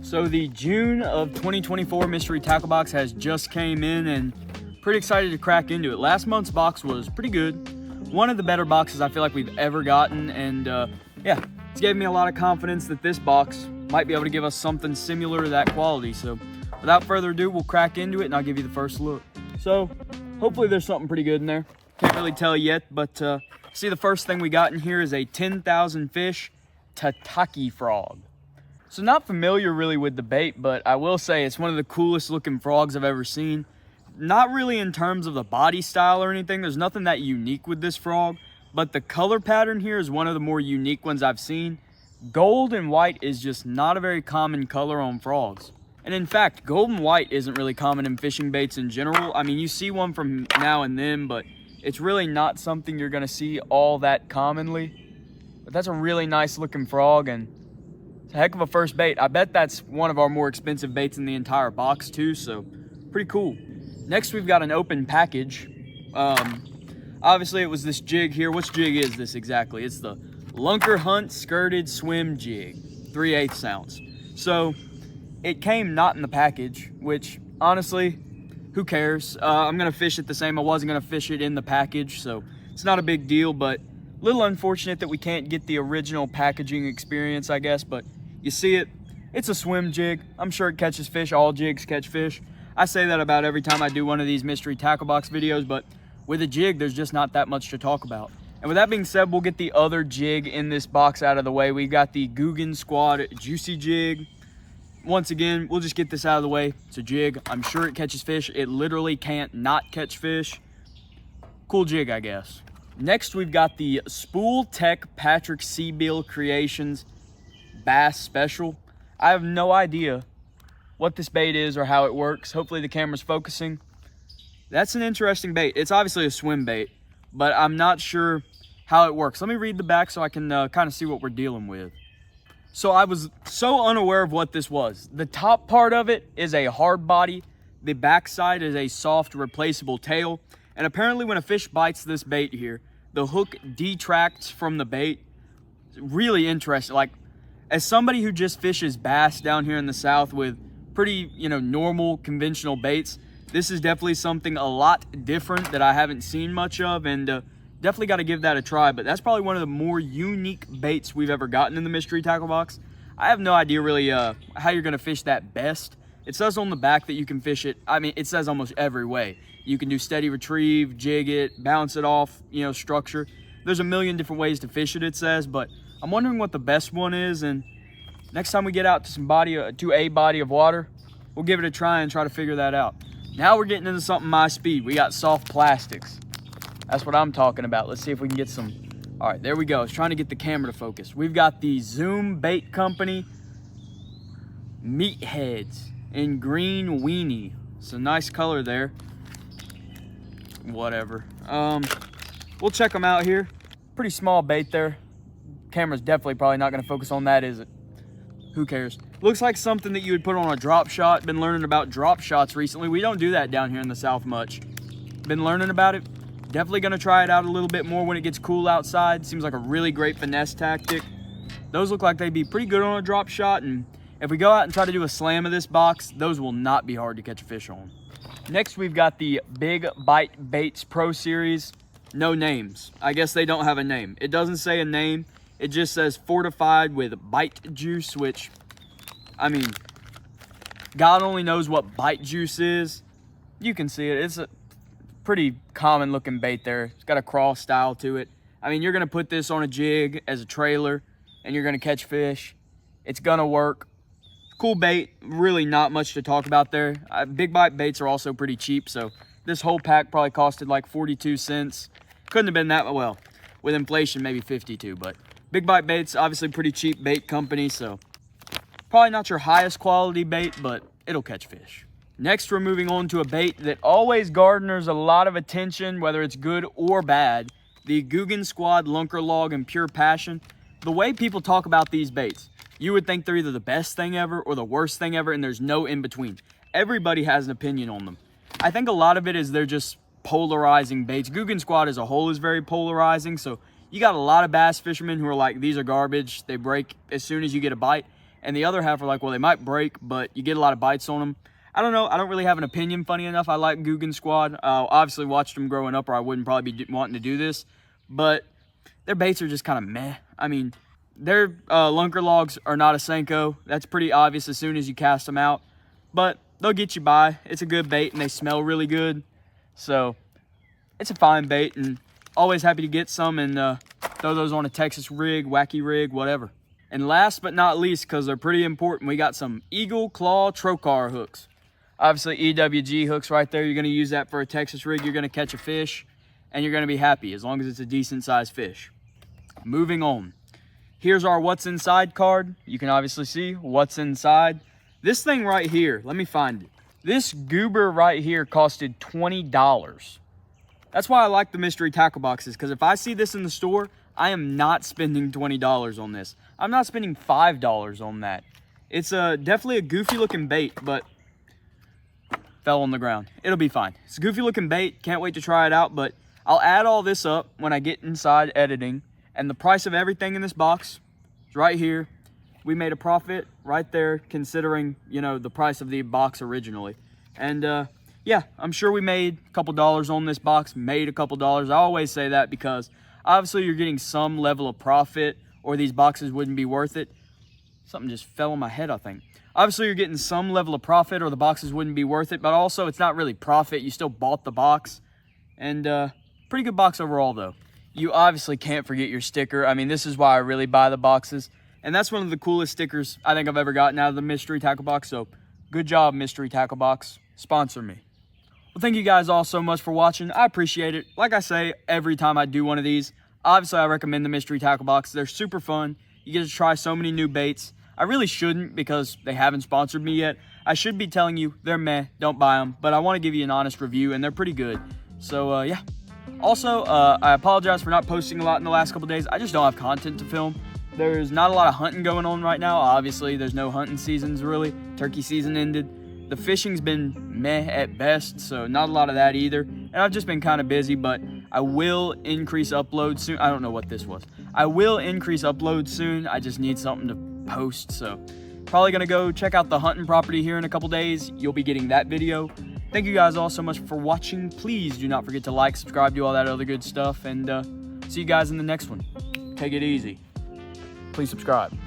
So the June of 2024 mystery tackle box has just came in, and pretty excited to crack into it. Last month's box was pretty good. One of the better boxes I feel like we've ever gotten, and yeah, it's given me a lot of confidence that this box might be able to give us something similar to that quality. So without further ado, we'll crack into it and I'll give you the first look. So hopefully there's something pretty good in there. Can't really tell yet, but see, the first thing we got in here is a 10,000 fish tataki frog. So not familiar really with the bait, but I will say it's one of the coolest looking frogs I've ever seen. Not really in terms of the body style or anything. There's nothing that unique with this frog, but the color pattern here is one of the more unique ones I've seen. Gold and white is just not a very common color on frogs. And in fact, gold and white isn't really common in fishing baits in general. I mean, you see one from now and then, but it's really not something you're gonna see all that commonly. But that's a really nice looking frog, and it's a heck of a first bait. I bet that's one of our more expensive baits in the entire box too, so pretty cool. Next, we've got an open package. Obviously it was this jig here. Which jig is this exactly? It's the Lunker Hunt Skirted Swim Jig, 3/8 ounce. So it came not in the package, which honestly, who cares? I'm gonna fish it the same. I wasn't gonna fish it in the package, so it's not a big deal, but a little unfortunate that we can't get the original packaging experience, I guess, but you see it, it's a swim jig. I'm sure it catches fish. All jigs catch fish. I say that about every time I do one of these mystery tackle box videos, but with a jig, there's just not that much to talk about. And with that being said, we'll get the other jig in this box out of the way. We got the Googan Squad Juicy Jig. Once again, we'll just get this out of the way. It's a jig. I'm sure it catches fish. It literally can't not catch fish. Cool jig, I guess. Next, we've got the Spool Tech Patrick Seabill Creations Bass Special. I have no idea what this bait is or how it works. Hopefully the camera's focusing. That's an interesting bait. It's obviously a swim bait, but I'm not sure how it works. Let me read the back so I can kind of see what we're dealing with. So I was so unaware of what this was. The top part of it is a hard body. The back side is a soft replaceable tail. And apparently when a fish bites this bait here, the hook detracts from the bait. It's really interesting. Like, as somebody who just fishes bass down here in the South with pretty, normal conventional baits, this is definitely something a lot different that I haven't seen much of, and definitely got to give that a try. But that's probably one of the more unique baits we've ever gotten in the mystery tackle box. I have no idea really how you're gonna fish that best. It says on the back that you can fish it. I mean, it says almost every way. You can do steady retrieve, jig it, bounce it off, structure. There's a million different ways to fish it, it says, but I'm wondering what the best one is, and next time we get out to a body of water, we'll give it a try and try to figure that out. Now we're getting into something my speed. We got soft plastics. That's what I'm talking about. Let's see if we can get some. All right, there we go. I was trying to get the camera to focus. We've got the Zoom Bait Company Meatheads in green weenie. It's a nice color there. Whatever. We'll check them out here. Pretty small bait there. Camera's definitely probably not going to focus on that, is it? Who cares? Looks like something that you would put on a drop shot. Been learning about drop shots recently. We don't do that down here in the South much. Been learning about it. Definitely gonna try it out a little bit more when it gets cool outside. Seems like a really great finesse tactic. Those look like they'd be pretty good on a drop shot, and if we go out and try to do a slam of this box, those will not be hard to catch a fish on. Next, we've got the Big Bite Baits Pro Series. No names. I guess they don't have a name. It doesn't say a name. It just says fortified with bite juice, which, I mean, God only knows what bite juice is. You can see it. It's a pretty common looking bait there. It's got a crawl style to it. I mean, you're going to put this on a jig as a trailer and you're going to catch fish. It's going to work. Cool bait. Really not much to talk about there. Big Bite baits are also pretty cheap, so this whole pack probably costed like 42 cents. Couldn't have been that, well, with inflation, maybe 52, but Big Bite baits, obviously pretty cheap bait company, so probably not your highest quality bait, but it'll catch fish. Next, we're moving on to a bait that always garners a lot of attention, whether it's good or bad. The Googan Squad Lunker Log and Pure Passion. The way people talk about these baits, you would think they're either the best thing ever or the worst thing ever, and there's no in between. Everybody has an opinion on them. I think a lot of it is they're just polarizing baits. Googan Squad as a whole is very polarizing, so You got a lot of bass fishermen who are like, these are garbage, they break as soon as you get a bite. And the other half are like, well, they might break, but you get a lot of bites on them. I don't know. I don't really have an opinion, funny enough. I like Googan Squad. Obviously watched them growing up, or I wouldn't probably be wanting to do this. But their baits are just kind of meh. I mean, their lunker logs are not a Senko. That's pretty obvious as soon as you cast them out. But they'll get you by. It's a good bait, and they smell really good. So it's a fine bait, and always happy to get some and throw those on a Texas rig, wacky rig, whatever. And last but not least, because they're pretty important, we got some Eagle Claw Trocar hooks. Obviously, EWG hooks right there. You're going to use that for a Texas rig. You're going to catch a fish, and you're going to be happy as long as it's a decent-sized fish. Moving on. Here's our What's Inside card. You can obviously see what's inside. This thing right here, let me find it. This goober right here costed $20. That's why I like the mystery tackle boxes, because if I see this in the store, I am not spending $20 on this. I'm not spending $5 on that. It's definitely a goofy looking bait, but fell on the ground. It'll be fine. It's a goofy looking bait. Can't wait to try it out, but I'll add all this up when I get inside editing. And the price of everything in this box is right here. We made a profit right there, considering, you know, the price of the box originally. And yeah, I'm sure we made a couple dollars on this box, made a couple dollars. I always say that because obviously you're getting some level of profit, or these boxes wouldn't be worth it. Something just fell on my head, I think. Obviously you're getting some level of profit, or the boxes wouldn't be worth it, but also it's not really profit. You still bought the box. And pretty good box overall though. You obviously can't forget your sticker. I mean, this is why I really buy the boxes. And that's one of the coolest stickers I think I've ever gotten out of the mystery tackle box. So good job, mystery tackle box. Sponsor me. Well, thank you guys all so much for watching. I appreciate it. Like I say every time I do one of these, obviously I recommend the mystery tackle box. They're super fun. You get to try so many new baits. I really shouldn't, because they haven't sponsored me yet. I should be telling you they're meh, don't buy them. But I want to give you an honest review, and they're pretty good. So yeah. Also, I apologize for not posting a lot in the last couple days. I just don't have content to film. There's not a lot of hunting going on right now. Obviously, there's no hunting seasons really. Turkey season ended. The fishing's been meh at best, so not a lot of that either. And I've just been kind of busy, but I will increase uploads soon. I don't know what this was. I will increase uploads soon. I just need something to post, so probably gonna go check out the hunting property here in a couple days. You'll be getting that video. Thank you guys all so much for watching. Please do not forget to like, subscribe, do all that other good stuff, and see you guys in the next one. Take it easy. Please subscribe.